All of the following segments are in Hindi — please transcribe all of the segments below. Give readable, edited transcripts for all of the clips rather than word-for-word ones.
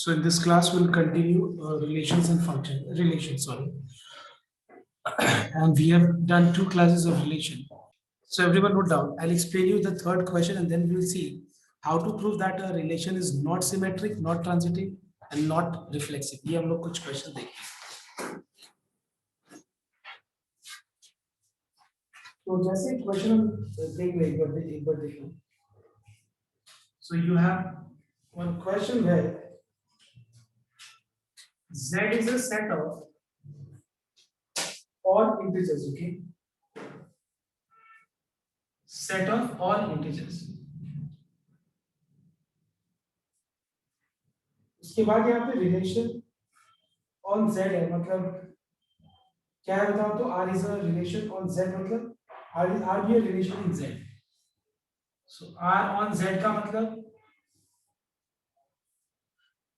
So in this class, we'll continue relations and relations, sorry. And we have done 2 classes of relation. So everyone note down. I'll explain you the third question, and then we'll see how to prove that a relation is not symmetric, not transitive, and not reflexive. ये हम लोग कुछ questions देखेंगे. तो जैसे question देख लो एक बार देख लो. So you have one question where Z is a set of all integers, okay? Set of all integers. उसके बाद यहाँ पे रिलेशन ऑन Z है, मतलब क्या है बताओ तो R is a relation on Z, मतलब R भी a relation in Z. So R on Z का मतलब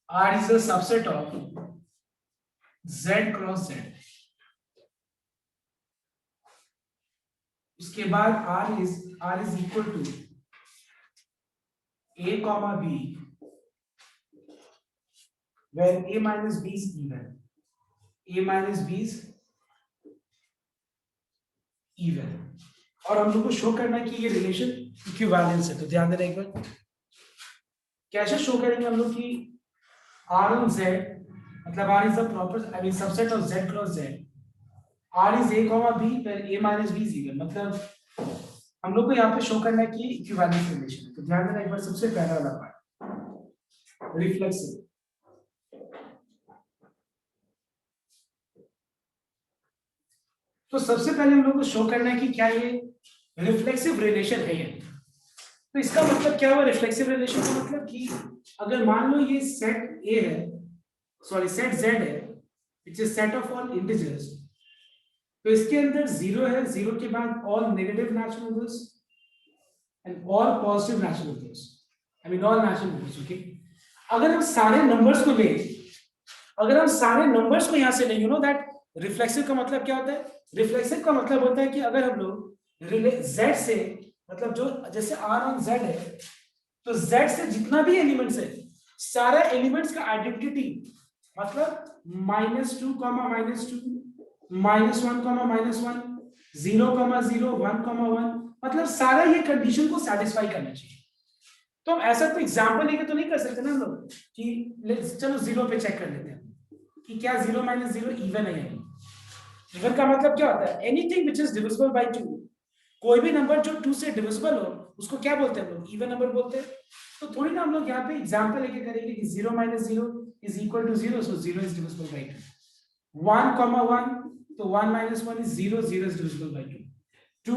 R is a subset of Z cross Z. उसके बाद R is equal to A comma B, where A minus B is even. A minus B is even. और हम लोग को शो करना है कि ये रिलेशन इक्विवेलेंस है. तो ध्यान देना एक बार. कैसे शो करेंगे हम लोग कि R on Z, मतलब R is the proper, I mean subset of Z cross Z. R is A comma B, where A minus B is even. मतलब हम लोग को यहाँ पे शो करना है कि इक्विवेलेंस रिलेशन है. तो ध्यान देना एक बार. सबसे पहला वाला पार्ट रिफ्लेक्सिव. तो सबसे पहले हम लोग को शो करना है कि क्या ये रिफ्लेक्सिव रिलेशन है ये. तो इसका मतलब क्या हुआ रिफ्लेक्सिव रिलेशन का मतलब कि अगर मान लो ये सेट ए है, सॉरी सेट Z है, which is set of all integers, तो इसके अंदर 0 है, 0 के बाद all negative natural numbers and all positive natural numbers, I mean all natural numbers, okay. अगर हम सारे नंबर्स को यहां से लें, यू नो दैट रिफ्लेक्सिव का मतलब क्या होता है. रिफ्लेक्सिव का मतलब होता है कि अगर हम लोग Z से, मतलब जो जैसे R on Z है, तो Z से जितना भी एलिमेंट्स है, सारा एलिमेंट्स का आइडेंटिटी, मतलब -2, -2, -1, -1, 0, 0, 1, 1, मतलब सारा ये कंडीशन को सेटिस्फाई करना चाहिए. तो हम ऐसा तो एग्जांपल लेके तो नहीं कर सकते ना हम लोग कि चलो 0 पे चेक कर लेते हैं कि क्या 0 - 0 इवन है. इवन का मतलब क्या होता है? Anything which is divisible by 2. कोई भी नंबर जो 2 से डिविजिबल हो उसको क्या बोलते हैं हम लोग? इवन नंबर बोलते हैं. तो थोड़ी ना हम लोग यहाँ पे एग्जांपल लेके करेंगे कि 0 - 0 is equal to 0, so 0 is divisible by 2. 1, 1, तो 1 - 1 इज 0, 0 इज डिविजिबल बाय 2. 2,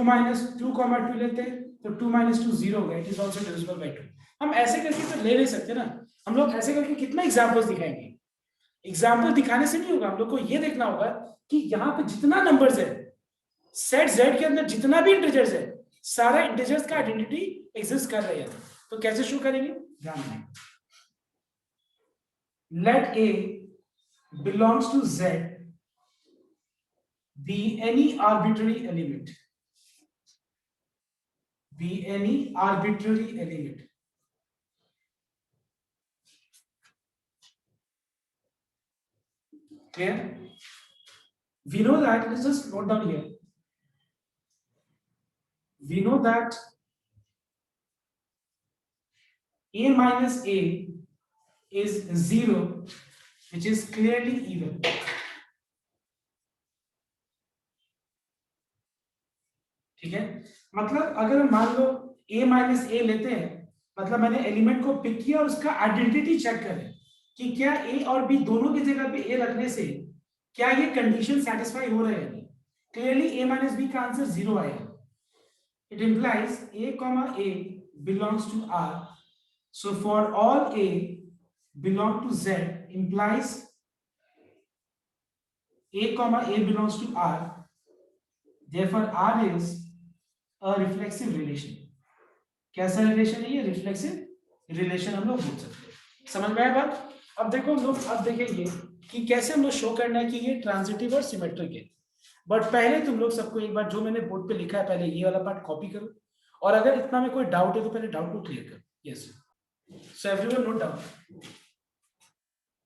2, 2 लेते हैं तो 2 - 2 0 होगा, it is also divisible by 2. हम ऐसे करके तो ले नहीं सकते ना. हम लोग ऐसे करके कितना एग्जांपल्स दिखाएंगे? एग्जांपल दिखाने से नहीं होगा. हम लोग को ये देखना होगा कि यहाँ पे जितना नंबर्स है, सेट Z के अंदर जितना भी इंटीजर्स है, सारा इंटीजर्स का आइडेंटिटी एग्जिस्ट कर रही है. तो कैसे शो करेंगे? ध्यान दें. Let A belongs to Z be any arbitrary element. Be any arbitrary element. Clear? We know that, let's just note down here. We know that A minus A is 0, which is clearly even. ठीक है, मतलब अगर मान लो A minus A लेते हैं, मतलब मैंने एलिमेंट को पिक किया और उसका आइडेंटिटी चेक करें कि क्या A और B दोनों की जगह पे A रखने से क्या ये कंडीशन सेटिस्फाई हो रहे हैं. क्लियरली A minus B का आंसर 0 आएगा. It implies A comma A belongs to R. So for all A belong to Z implies A comma A belongs to R. Therefore R is a reflexive relation. कैसा रिलेशन है ये? रिफ्लेक्सिव रिलेशन हम लोग बोल सकते हैं. समझ में आया बात? अब देखो हम लोग अब देखेंगे कि कैसे हम लोग शो करना है कि ये ट्रांजिटिव और सिमेट्रिक है. बट पहले तुम लोग सबको एक बार जो मैंने बोर्ड पे लिखा है पहले ये वाला पार्ट कॉपी करो, और अगर इतना में कोई डाउट है तो पहले डाउट को क्लियर करो. Yes, so everyone note down.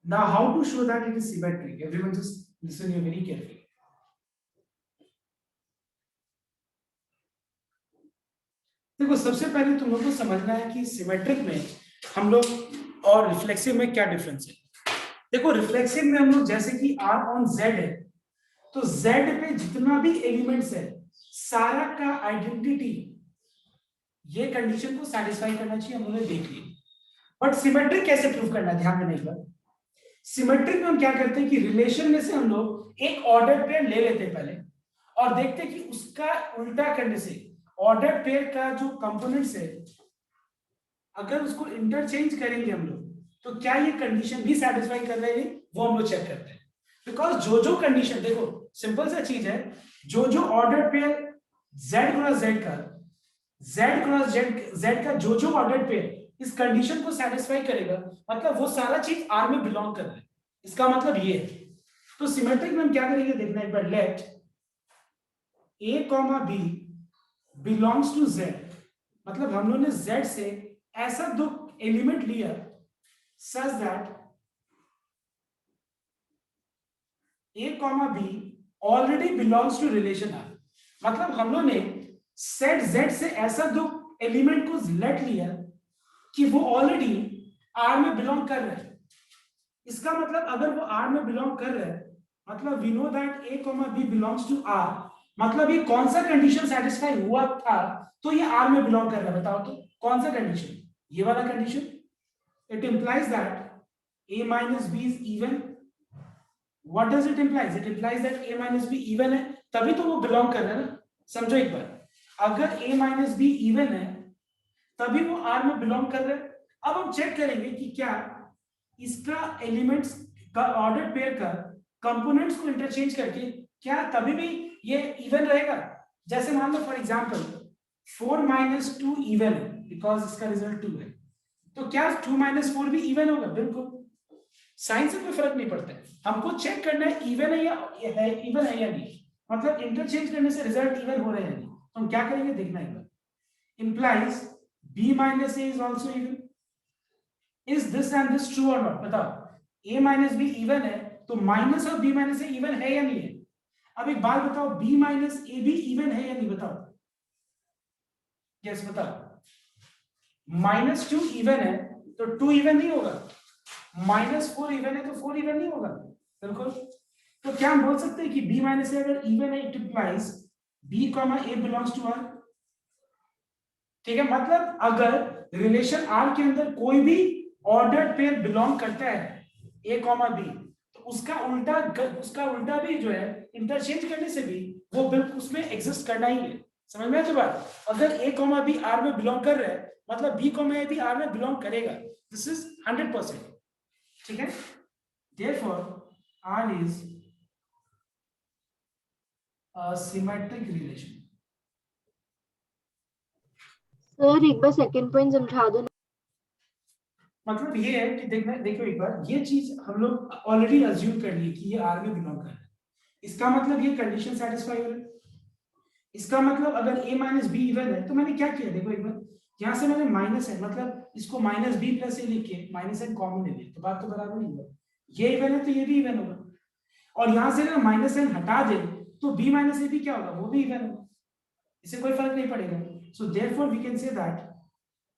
Now how to show that it is symmetric? Everyone just listen here very carefully. देखो सबसे पहले तुम लोग को समझना है कि सिमेट्रिक में हम लोग और रिफ्लेक्सिव में क्या डिफरेंस है। देखो रिफ्लेक्सिव में हम लोग जैसे कि R on Z है, तो Z पे जितना भी एलिमेंट्स है सारा का आइडेंटिटी ये कंडीशन को सेटिस्फाई करना चाहिए, हम लोगों ने देख लिया। बट सिमेट्रिक कैसे प्रूव करना है, ध्यान देने एक बार। सिमेट्रिक में हम क्या करते हैं कि रिलेशन में से हम लोग एक ऑर्डर पेयर ले लेते हैं पहले और देखते हैं कि उसका उल्टा करने से ऑर्डर पेयर का जो कंपोनेंट्स है अगर उसको इंटरचेंज करेंगे हम लोग तो क्या ये कंडीशन भी सेटिस्फाई कर रहे हैं, वो हम लोग चेक करते हैं। बिकॉज जो जो कंडीशन, देखो सिंपल सा चीज है, जो जो order pair z cross z का z क्रॉस z का जो जो ऑर्डर पेयर इस कंडीशन को सेटिस्फाई करेगा मतलब वो सारा चीज R में बिलोंग कर रहा है, इसका मतलब ये है। तो सिमेट्रिक में हम क्या करेंगे देखना एक बार, let a comma b belongs to z, मतलब हम लोगों ने z से ऐसा दो एलिमेंट लिया such that a comma b already belongs to relation R, मतलब हम लोगों ने सेट z से ऐसा दो एलिमेंट को लेट लिया कि वो ऑलरेडी R में बिलोंग कर रहे हैं। इसका मतलब अगर वो R में बिलोंग कर रहे हैं मतलब we know that a comma b belongs to R, मतलब ये कौन सा कंडीशन सेटिस्फाई हुआ था तो ये R में बिलोंग कर रहा है, बताओ तो कौन सा कंडीशन, ये वाला condition. It implies that a minus b is even. What does it implies? It implies that a minus b even है, तभी तो वो बिलोंग कर रहा है ना। समझो एक बार, अगर a minus b even है तभी वो R में बिलोंग कर रहा है। अब हम चेक करेंगे कि क्या इसका एलिमेंट्स का ऑर्डर पेयर का कंपोनेंट्स को इंटरचेंज करके क्या तभी भी ये इवन रहेगा। जैसे मान लो फॉर एग्जांपल 4 minus 2 इवन है बिकॉज इसका रिजल्ट 2 है, तो क्या 2 minus 4 भी इवन होगा? बिल्कुल, साइन से कोई फर्क नहीं पड़ता है, हमको चेक करना है इवन है या इवन है या नहीं, मतलब इंटरचेंज करने से रिजल्ट इवन हो रहे हैं नहीं। तो हम क्या करेंगे देखना एक बार, implies b minus a is also even. Is this and this true or not? बताओ, a minus b even है तो minus of b minus a even है या नहीं है? अब एक बात बताओ, b minus a भी even है या नहीं, बताओ। यस बताओ, -2 इवन है तो 2 इवन नहीं होगा, -4 इवन है तो 4 इवन नहीं होगा, बिल्कुल। तो क्या हम बोल सकते हैं कि b minus a अगर इवन है it implies b, a belongs to R। ठीक है, मतलब अगर रिलेशन R के अंदर कोई भी ऑर्डर्ड पेयर बिलोंग करता है a, b, तो उसका उल्टा भी जो है इंटरचेंज करने से भी वो बिल्कुल उसमें एग्जिस्ट करना ही है। समझ में आती बात? अगर a, b R में बिलोंग कर रहा है मतलब b, a भी R में बिलोंग करेगा, दिस इज 100%। ठीक है, therefore R is a symmetric relation। Sir एक बार सेकंड पॉइंट समझा दो। मतलब ये है कि देखो एक बार, ये चीज हम लोग ऑलरेडी अज्यूम कर लिए कि ये R में बिलोंग कर रहा है, इसका मतलब ये कंडीशन सेटिस्फाई हो रहा है। इसका मतलब अगर a minus b इवन है तो मैंने क्या किया, देखो एक बार, यहाँ से मैंने माइनस है मतलब इसको -b + a लिख के -n कॉमन ले लिया, तो बात तो बराबर नहीं हुआ, ये इवन है तो ये भी इवन होगा। और यहाँ से अगर -n हटा दे तो b minus a भी क्या होगा, वो भी इवन होगा, इससे कोई फर्क नहीं पड़ेगा। So therefore we can say that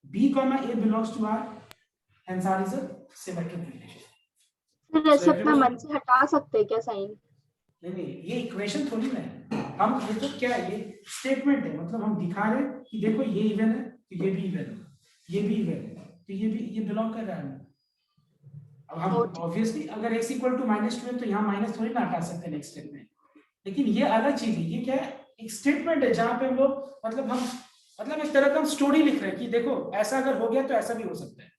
b, a belongs to R, hence R is a symmetric relation। Sir ऐसे अपना मन से हटा सकते हैं क्या साइन? नहीं, ये इक्वेशन थोड़ी ना है, हम ये तो क्या है, ये स्टेटमेंट है, मतलब हम दिखा रहे हैं कि देखो ये इवन है तो ये भी इवन है, ये भी इवन है तो ये भी ये बिलोंग कर रहा है। अब हम ऑब्वियसली अगर x = -2 है तो यहाँ माइनस थोड़ी ना हटा सकते हैं नेक्स्ट स्टेप में, लेकिन ये अलग चीज है, ये क्या है, एक स्टेटमेंट है जहाँ पे हम लोग मतलब एक तरह का हम स्टोरी लिख रहे हैं कि देखो ऐसा अगर हो गया तो ऐसा भी हो सकता है।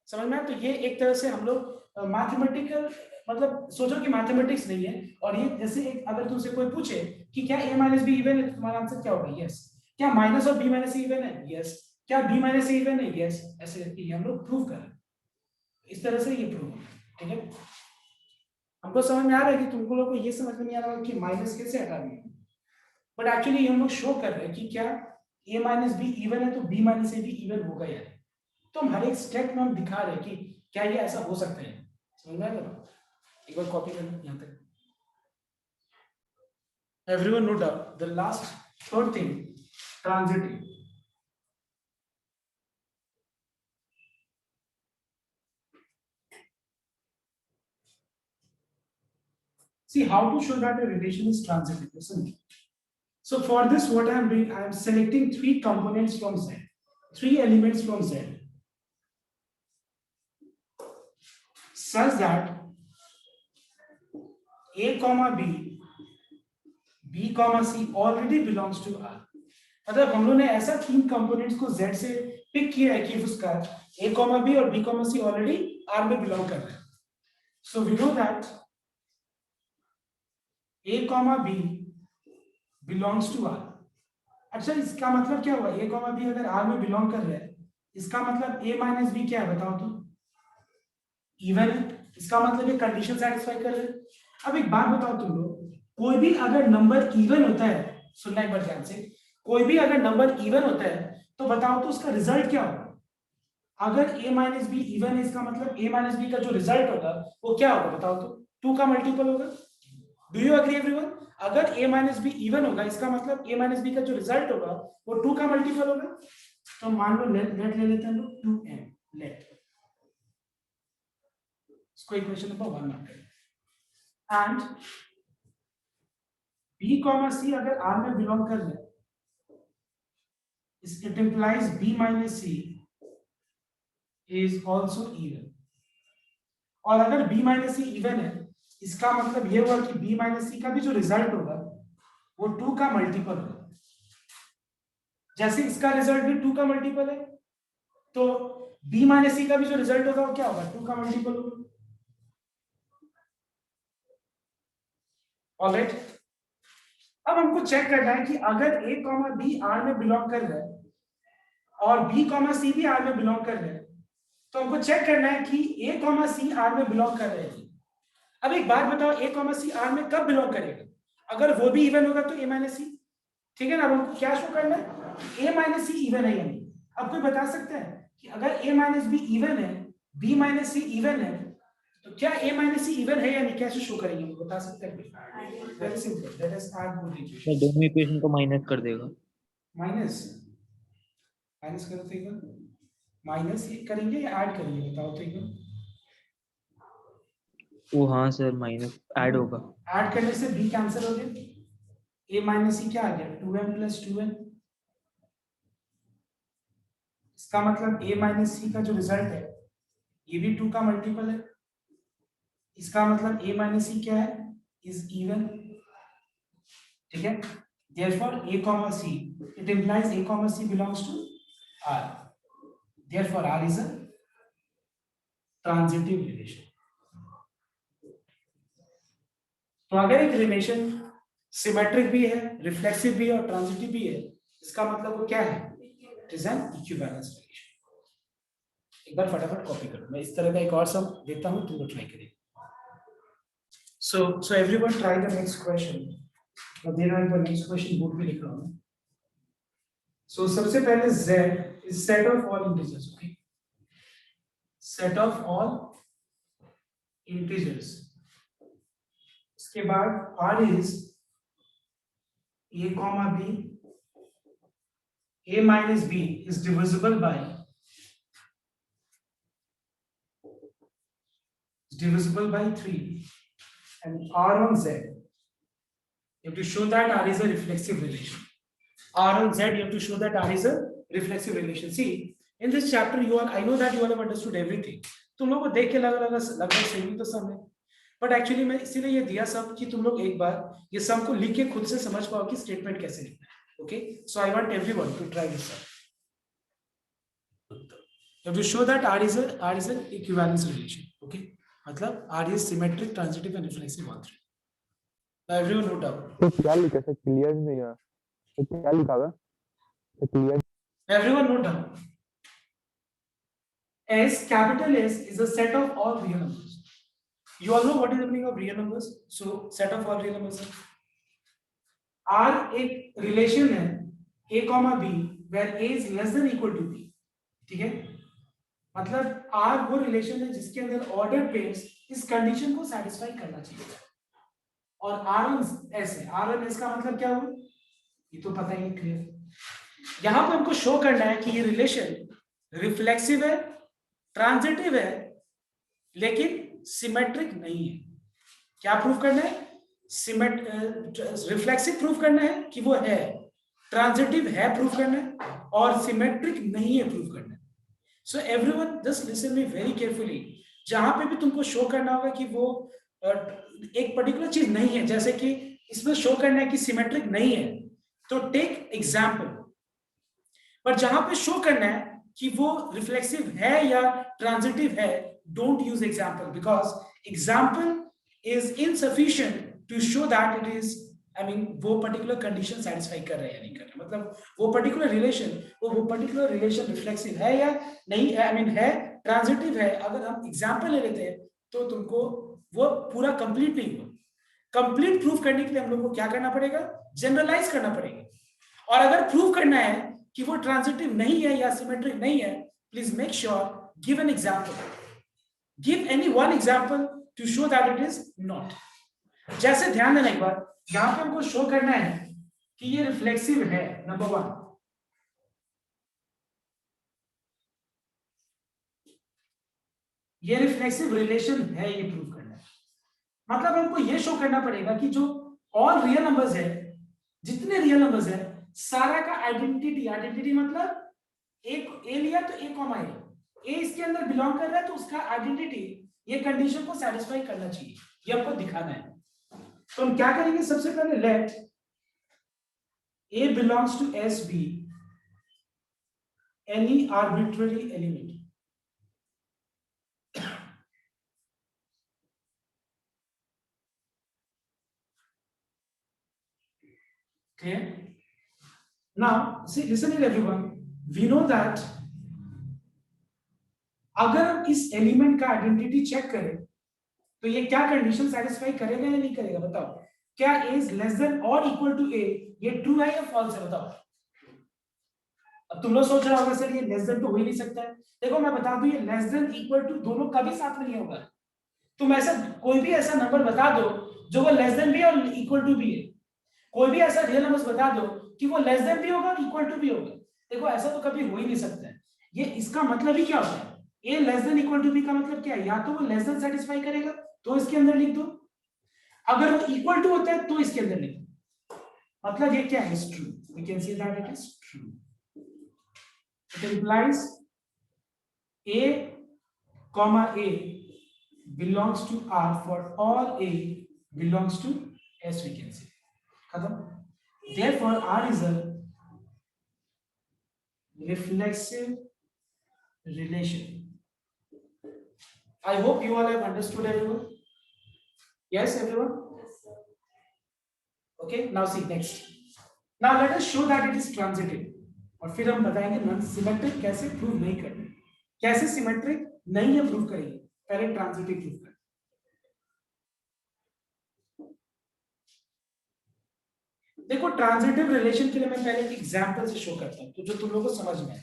समझ में? तो ये एक तरह से हम लोग मैथमेटिकल, मतलब सोचो कि मैथमेटिक्स नहीं है, और ये जैसे एक अगर तुमसे कोई पूछे कि क्या a minus b इवन है तो तुम्हारा आंसर क्या होगा, यस। क्या minus of b minus a even है, यस। क्या b minus a इवन है, यस। ऐसे करके हम लोग प्रूव कर रहे हैं, इस तरह से ये प्रूव होगा। ठीक है, हमको समझ में आ रहा है कि तुमको लोग को ये समझ में नहीं आ रहा कि माइनस कैसे हटा दिया, बट एक्चुअली हम लोग शो कर रहे हैं कि क्या a minus b इवन है तो b minus a भी इवन होगा यार। तो हम हर एक स्टेप में हम दिखा रहे हैं कि क्या ये ऐसा हो सकता है। समझ में आएगा ना? एक बार कॉपी करना यहाँ तक. Everyone note down the last third thing, transitive. See how to show that a relation is transitive. Listen. So for this, what I am doing, I am selecting three components from Z, three elements from Z, such that A comma B, B comma C already belongs to R. मतलब हम लोगों ने ऐसा तीन कंपोनेंट्स को Z से पिक किया है कि उसका A comma B और B comma C already R में बिलोंग कर रहा है. So we know that A comma B belongs to R. अच्छा, इसका मतलब क्या हुआ? A comma B अगर R में बिलोंग कर रहा है, इसका मतलब A minus B क्या है बताओ तो? इवन है. इसका मतलब ये कंडीशन सेटिस्फाई कर रहा है. अब एक बात बताओ तुम लोग, कोई भी अगर नंबर इवन होता है, सुनना एक बार ध्यान से, कोई भी अगर नंबर इवन होता है तो बताओ तो उसका रिजल्ट क्या होगा? अगर A minus B इवन है, इसका मतलब A minus B का जो रिजल्ट होगा वो क्या होगा बताओ तो? 2 का मल्टीपल होगा. Do you agree everyone? अगर A minus B इवन होगा, इसका मतलब A minus B का जो रिजल्ट होगा वो 2 का मल्टीपल होगा. तो मान लो लेट ले लेते हैं लोग 2m लेट. इसको इक्वेशन नंबर 1 मानते हैं. एंड B comma C अगर R में बिलोंग कर रहा है, it implies B minus C is also even. और अगर B minus C even है, इसका मतलब ये हुआ कि B minus C का भी जो रिजल्ट होगा वो 2 का मल्टीपल होगा. जैसे इसका रिजल्ट भी 2 का मल्टीपल है, तो B minus C का भी जो रिजल्ट होगा वो क्या होगा? 2 का मल्टीपल होगा. ऑलराइट. अब हमको चेक करना है कि अगर A comma B R में बिलोंग कर रहा है और B comma C भी R में बिलोंग कर रहे हैं, तो हमको चेक करना है कि A comma C R में बिलोंग कर रहे हैं. अब एक बात बताओ, A comma C R में कब बिलोंग करेगा? अगर वो भी इवन होगा तो A minus C. ठीक है ना? अब हमको क्या शो करना है? A minus C इवन है या नहीं. अब कोई बता सकता है कि अगर A minus B इवन है, B minus C इवन है, तो क्या A minus C इवन है या नहीं? कैसे शो करेंगे? हमको बता सकते हैं? Very simple, that is add both equation. दोनों इक्वेशन को माइनस कर देगा. माइनस करो तो इवन. माइनस करेंगे या ऐड करेंगे बताओ तो इवन. वो हाँ सर, माइनस ऐड होगा. ऐड करने से b कैंसिल हो गया. a माइनस c क्या आ गया? 2m plus 2n. इसका मतलब a माइनस c का जो रिजल्ट है ये भी 2 का मल्टीपल है. इसका मतलब a माइनस c क्या है? Is even. ठीक है. therefore a comma c, it implies a comma c belongs to R. therefore R is a transitive relation. तो अगर एक रिलेशन सिमेट्रिक भी है, रिफ्लेक्सिव भी है और ट्रांजिटिव भी है, इसका मतलब वो क्या है? It is an equivalence relation. एक बार फटाफट कॉपी करो. मैं इस तरह का एक और सम देता हूं, तुम लोग ट्राई करिए. So everyone try the next question. मैं दे रहा हूं, नेक्स्ट क्वेश्चन बोर्ड पे लिख रहा हूं. सो सबसे पहले z is set of all integers. Okay, set of all integers. इसके बाद R is A comma B. A minus B is divisible by divisible by 3, and R on Z. You have to show that R is a reflexive relation. R on Z, you have to show that R is a reflexive relation. See, in this chapter, I know that you all have understood everything. तुम लोगों को देख के लगभग सही तो सब है. बट एक्चुअली मैं इसीलिए ये दिया सब कि तुम लोग एक बार ये सम को लिख के खुद से समझ पाओ कि स्टेटमेंट कैसे लिखना है. Okay, so I want everyone to try this sum. You have to show that R is an equivalence relation. Okay, मतलब R is symmetric, transitive and reflexive all three. Now everyone note down. तो क्या लिखा है? क्लियर नहीं है. तो क्या लिखा हुआ है? Clear. Everyone note down. S, capital S is a set of all real numbers. You all know what is the meaning of real numbers. So set of all real numbers. R एक relation है A comma B where A is less than equal to B. ठीक है. मतलब आर वो रिलेशन है जिसके अंदर ऑर्डर पेयर्स इस कंडीशन को सेटिस्फाई करना चाहिए। और आर ऑन एस है, आर ऑन एस का मतलब क्या हुआ, ये तो पता ही क्लियर। यहां पे हमको शो करना है कि ये रिलेशन रिफ्लेक्सिव है, ट्रांजिटिव है, लेकिन सिमेट्रिक नहीं है। क्या प्रूव करना है, रिफ्लेक्सिव प्रूव करना है कि वो है, ट्रांजिटिव है प्रूव करना है, और सिमेट्रिक नहीं है प्रूव करना है। So everyone just listen me very carefully. जहां पे भी तुमको शो करना होगा कि वो एक पर्टिकुलर चीज नहीं है, जैसे कि इसमें शो करना है कि सिमेट्रिक नहीं है, तो टेक एग्जाम्पल। पर जहां पे शो करना है कि वो रिफ्लेक्सिव है या ट्रांजिटिव है, don't use example, because example is insufficient to show that it is, I mean वो पर्टिकुलर कंडीशन सेटिस्फाई कर रहे हैं या नहीं कर रहे, मतलब वो पर्टिकुलर रिलेशन रिफ्लेक्सिव है या नहीं, आई मीन है, ट्रांजिटिव है। अगर हम एग्जाम्पल ले लेते हैं तो तुमको वो पूरा कंप्लीट नहीं हुआ। कंप्लीट प्रूफ करने के लिए हम लोग को क्या करना पड़ेगा, जनरलाइज करना पड़ेगा। और अगर प्रूव करना है कि वो ट्रांजिटिव नहीं है या सिमेट्रिक नहीं है, please make sure give an example, give any one example to show that it is not. जैसे ध्यान देना एक बार, यहां पे हमको शो करना है कि ये रिफ्लेक्सिव है, नंबर 1, ये रिफ्लेक्सिव रिलेशन है, ये प्रूव करना है। मतलब हमको ये शो करना पड़ेगा कि जो ऑल रियल नंबर्स है, जितने रियल नंबर्स है, सारा का आइडेंटिटी मतलब एक ए लिया तो ए कॉमा ए इसके अंदर बिलोंग कर रहा है, तो उसका आइडेंटिटी ये कंडीशन को सेटिस्फाई करना चाहिए, ये हमको दिखाना है। तो हम क्या करेंगे, सबसे पहले let A belongs to S be any arbitrary element. Clear? Now, see, listen here everyone. We know that अगर हम इस एलिमेंट का आइडेंटिटी चेक करें तो ये क्या कंडीशन सेटिस्फाई करेगा या नहीं करेगा, बताओ। क्या a इज लेस देन और इक्वल टू a, ये ट्रू है या फॉल्स है, बताओ। अब तुम लोग सोच रहे होगा सर ये लेस देन तो हो ही नहीं सकता है। देखो मैं बता दूं, ये लेस देन इक्वल टू दोनों कभी साथ में नहीं होगा। तुम ऐसा कोई भी ऐसा नंबर बता दो जो वो लेस देन भी है और इक्वल टू भी है। कोई भी ऐसा रियल नंबर बता दो कि वो लेस देन भी होगा और इक्वल टू भी होगा। देखो ऐसा तो कभी हो ही नहीं सकता है। ये इसका मतलब ही क्या होता है, a less than equal to B का मतलब क्या है, या तो वो लेस देन सेटिस्फाई करेगा तो इसके अंदर लिख दो, अगर वो इक्वल टू होता है तो इसके अंदर लिख दो। मतलब ये क्या है, is true, we can see that it is true. It implies a comma a belongs to r for all a belongs to s, we can say खत्म। therefore r is a reflexive relation. I hope you all have understood everyone. Yes everyone? Okay, now see next. Now let us show that it is transitive. और फिर हम बताएंगे नॉन सिमेट्रिक कैसे प्रूव नहीं करना, कैसे सिमेट्रिक नहीं है प्रूव करेंगे, पहले ट्रांजिटिव प्रूव करें। देखो ट्रांजिटिव रिलेशन के लिए मैं पहले एक एग्जांपल से शो करता हूं तो जो तुम लोगों को समझ में आए।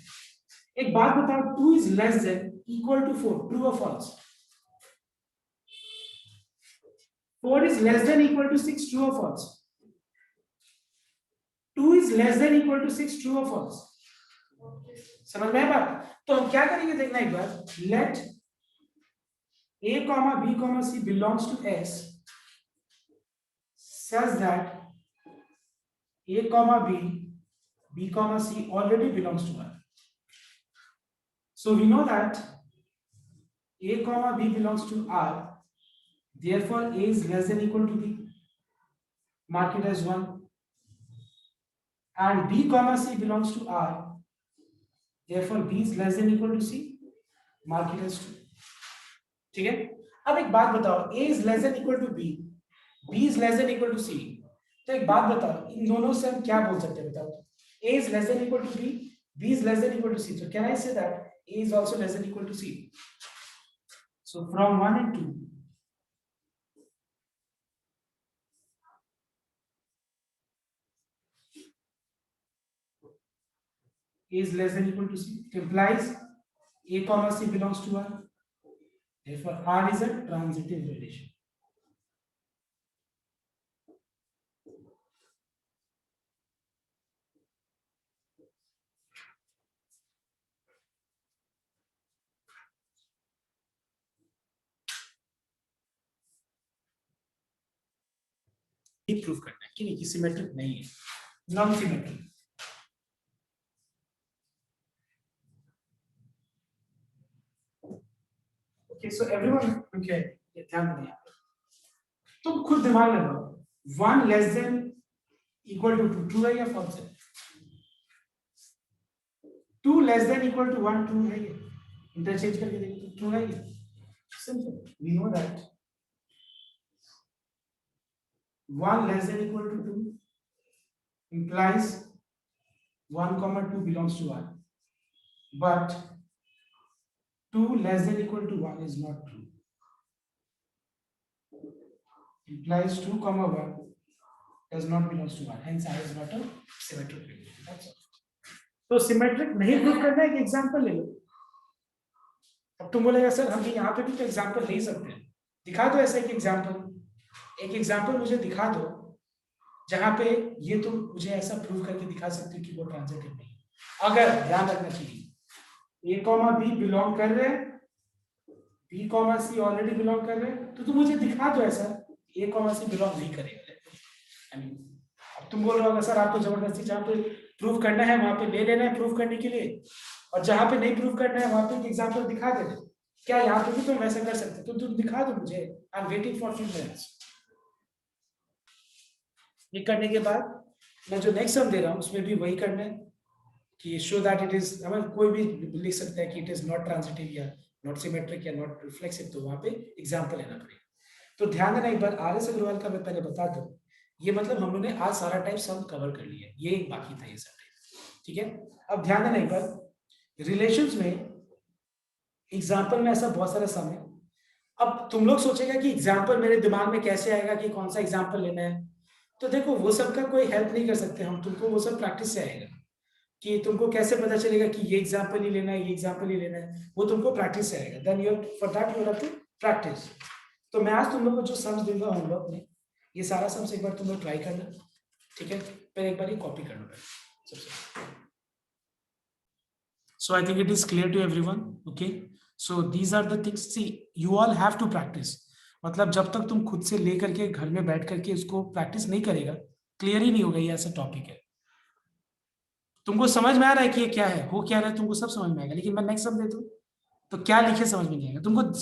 एक बात बताओ, 2 is less than equal to 4, true और false? 4 is less than equal to 6, true or false? 2 is less than equal to 6, true or false? समझ में आया बात? तो हम क्या करेंगे देखना एक बार, let a comma b comma c belongs to s such that a comma b comma c already belongs to r. So we know that a comma b belongs to r, therefore a is less than equal to b, mark it as 1, and b comma c belongs to r, therefore b is less than equal to c, mark it as 2. ठीक है, अब एक बात बताओ, a is less than equal to b, b is less than equal to c, तो एक बात बताओ इन दोनों से हम क्या बोल सकते हैं, बताओ। a is less than equal to b, b is less than equal to c, so can I say that a is also less than equal to c? So from 1 and 2, a is less than equal to c, it implies A comma C belongs to R. Therefore, R is a transitive relation. Proof करना है कि नहीं, सिमेट्रिक नहीं है, non symmetric. Okay, so everyone, okay, ध्यान दें, तुम खुद दिमाग लगाओ, 1 less than equal to 2 true है या फॉल्स है? 2 less than equal to 1 true है, इंटरचेंज करके देखो, ट्रू है ये, simple, we know that 1 less than equal to 2 implies 1 comma 2 belongs to R, but 2 less than equal to 1 is not true. Implies 2 comma 1 does not belongs to 1. Hence, R is not a symmetric relation. That's all. तो सिमेट्रिक नहीं प्रूव करना है, एक एग्जांपल ले लो। अब तुम बोलेगा सर हम यहाँ पे भी तो एग्जांपल ले सकते हैं, दिखा दो ऐसा एक एग्जांपल मुझे दिखा दो जहां पे ये तुम मुझे ऐसा प्रूव करके दिखा सकते हो कि वो ट्रांजिटिव नहीं है। अगर ध्यान रखना चाहिए A कॉमा B बिलोंग कर रहे हैं, B comma C already belong कर रहे हैं, तो तुम मुझे दिखा दो ऐसा A कॉमा C बिलोंग नहीं करेगा। अब तुम बोल रहे हो सर आपको जबरदस्ती जहाँ पे प्रूव करना है वहां पे ले लेना है प्रूव करने के लिए, और जहां पे नहीं प्रूव करना है वहां पे एक एग्जांपल दिखा देना। क्या यहाँ पे भी तुम वैसा कर सकते हो? तो तुम दिखा दो मुझे, I am waiting for 2 minutes. ये करने के बाद मैं जो नेक्स्ट सम दे रहा हूँ उसमें भी वही करना है कि शो दैट इट इज, हमें कोई भी लिख सकता है कि इट इज नॉट ट्रांजिटिव या नॉट सिमेट्रिक या नॉट रिफ्लेक्सिव, तो वहां पे एग्जांपल लेना पड़ेगा। तो ध्यान देना एक बार, आर.एस. अग्रवाल का मैं पहले बता दूं, ये मतलब हम लोगों ने आज सारा टाइप सम कवर कर लिया, ये एक बाकी था ये सब टाइप, ठीक है। अब ध्यान देना एक बार, रिलेशंस में एग्जांपल में ऐसा बहुत सारा सम है। अब तुम लोग सोचेगा कि एग्जांपल मेरे दिमाग में कैसे आएगा कि कौन सा एग्जांपल लेना है, तो देखो वो सब का कोई हेल्प नहीं कर सकते हम, तुमको वो सब प्रैक्टिस से आएगा कि तुमको कैसे पता चलेगा कि ये एग्जांपल ही लेना है, ये एग्जांपल ही लेना है, वो तुमको प्रैक्टिस से आएगा। Then you for that you have to practice. तो मैं आज तुम लोग को जो सम्स दूंगा होमवर्क में, ये सारा सम्स एक बार तुम लोग ट्राई करना, ठीक है। फिर एक बार ये कॉपी करना पड़ेगा सबसे। So I think it is clear to everyone, okay. So these are the things, see you all have to practice. मतलब जब तक तुम खुद से लेकर के घर में बैठ करके इसको प्रैक्टिस नहीं करेगा, क्लियर ही नहीं होगा ये ऐसा टॉपिक है। तुमको समझ में आ रहा है कि ये क्या है, हो क्या रहा है, तुमको सब समझ में आएगा, लेकिन मैं नेक्स्ट सम दे दूं तो क्या लिखे समझ में नहीं आएगा। तुमको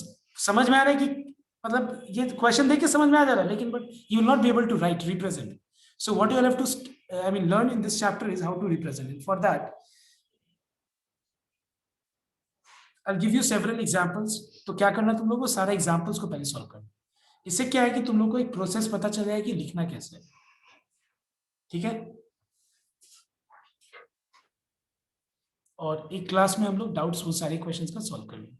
समझ में आ रहा है कि मतलब ये क्वेश्चन देख के समझ में आ जा रहा है, लेकिन but you will not be able to write represent. So what you have to I mean learn in this chapter is how to represent. For that I will give you several examples. तो क्या करना तुम लोगों को, सारे एग्जांपल्स को पहले सॉल्व करना। इससे क्या है कि तुम लोग को एक प्रोसेस पता चल जाएगा कि लिखना कैसे है, ठीक है। और एक क्लास में हम लोग डाउट्स वो सारे क्वेश्चंस का सॉल्व करेंगे।